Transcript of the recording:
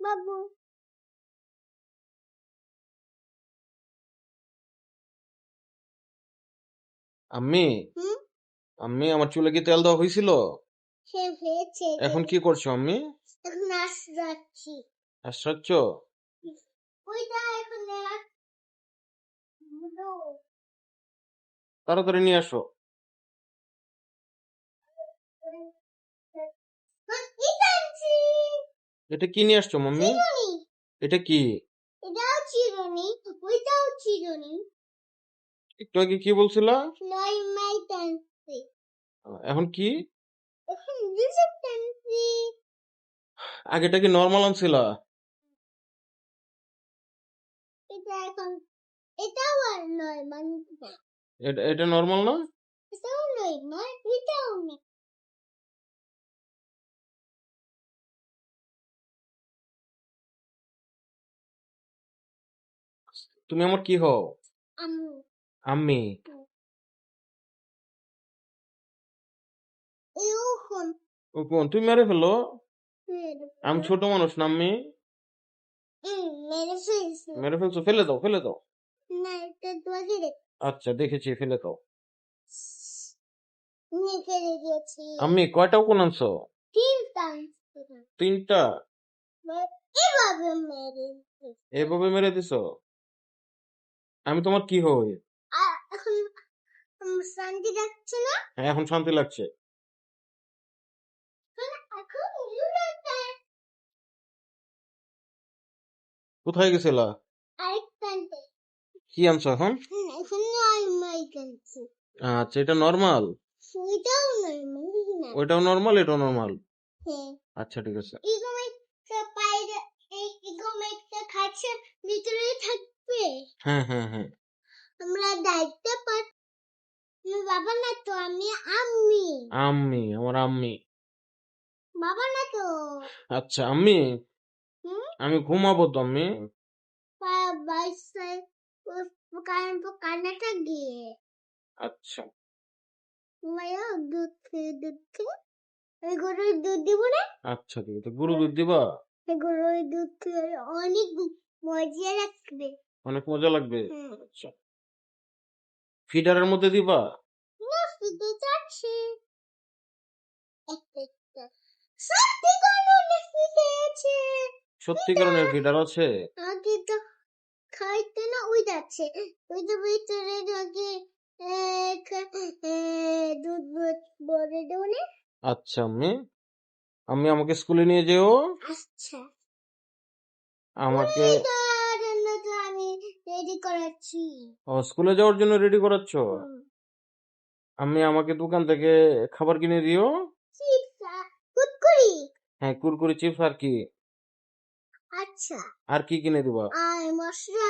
বাবু আম্মি হুম আম্মি আমার চুলে কি তেল দেওয়া হয়েছিল? সে হয়েছে এখন কি করছো আম্মি? এখন আসছি আশ্চর্য। ওইটা এখন তাড়াতাড়ি নিয়ে আসো। এটা আনছি এটা কি নিয়ে আসছো মাম্মি? চিরুনি এটা কি? এটাও চিরুনি ওইটাও চিরুনি একটু আগে কি বলছিলা? নয় মাই টানছি এখন কি? এখন দুটো টানছি আগেটা কি নর্মাল আনছিলা? এটা এখন এটাও আর নয় মানে এটা নর্মাল না? এটাও নয় মানে এটাও নেই তুমি আমার কি হও? আম্মু আম্মি। এখন ও কোন তুমি মেরে ফেলো? আমি ছোট মানুষ না আম্মি? মেরে ফেলছি মেরে ফেলছো? ফেলে দাও, ফেলে দাও। না এটা দোয়াজি রে আচ্ছা দেখেছি, ফেলে দাও। নিচে রেখেছি আম্মি কয়টা কোন আনছো? তিন টানছি তিনটা? এভাবে মেরে এভাবে মেরে দিছো? আমি তোমার কি হই? আর এখন শান্তি যাচ্ছে না হ্যাঁ, এখন শান্তি লাগছে। এখন ইউরাটা কোথায় গেছিলা? আরেকটানতে কি আনছো এখন? এখন নয় মাই টানছি আচ্ছা এটা নর্মাল? ওইটাও নয় না ওইটাও নর্মাল, এটাও নর্মাল? হ্যাঁ আচ্ছা ঠিক আছে। ইগোমেক্সটা পায়রা এই ইগোমেক্সটা খাচ্ছে ভিতরে থাকবে হ্যাঁ হ্যাঁ হ্যাঁ। আমরা দায়িত্ব পাই বাবা না তো আমি আম্মি আম্মি, আমার আম্মি। বাবা না তো আচ্ছা আম্মি, হুম আমি ঘুমাবো তো আম্মি। বাইসে কানাটা গিয়ে আচ্ছা মায়া দুধ এই গরুর দুধ দিব না আচ্ছা ঠিক আছে। গরু দুধ দিবা? এই গরুর দুধ খেয়ে অনেক মজা লাগবে অনেক মজা লাগবে। আচ্ছা ফিডারের মধ্যে দিবা? না শুধু যাচ্ছি একটা সত্যি কোনো খেয়েছে সত্যি কারণের ফিডার আছে? আগে তো খাইতে না ওই যাচ্ছে ওই যে ভিতরে ঢোকে দুধ ভরে দেবো না আচ্ছা আম্মি, আম্মি আমাকে স্কুলে নিয়ে যেও। আচ্ছা আমাকে জন্য তো আমি রেডি করাচ্ছি স্কুলে যাওয়ার জন্য রেডি করাচ্ছ? আম্মি আমাকে দোকান থেকে খাবার কিনে দিও। চিপস কুরকুরি হ্যাঁ কুরকুরি, চিপস আর কি? আচ্ছা আর কি কিনে দিবা? আর মশলা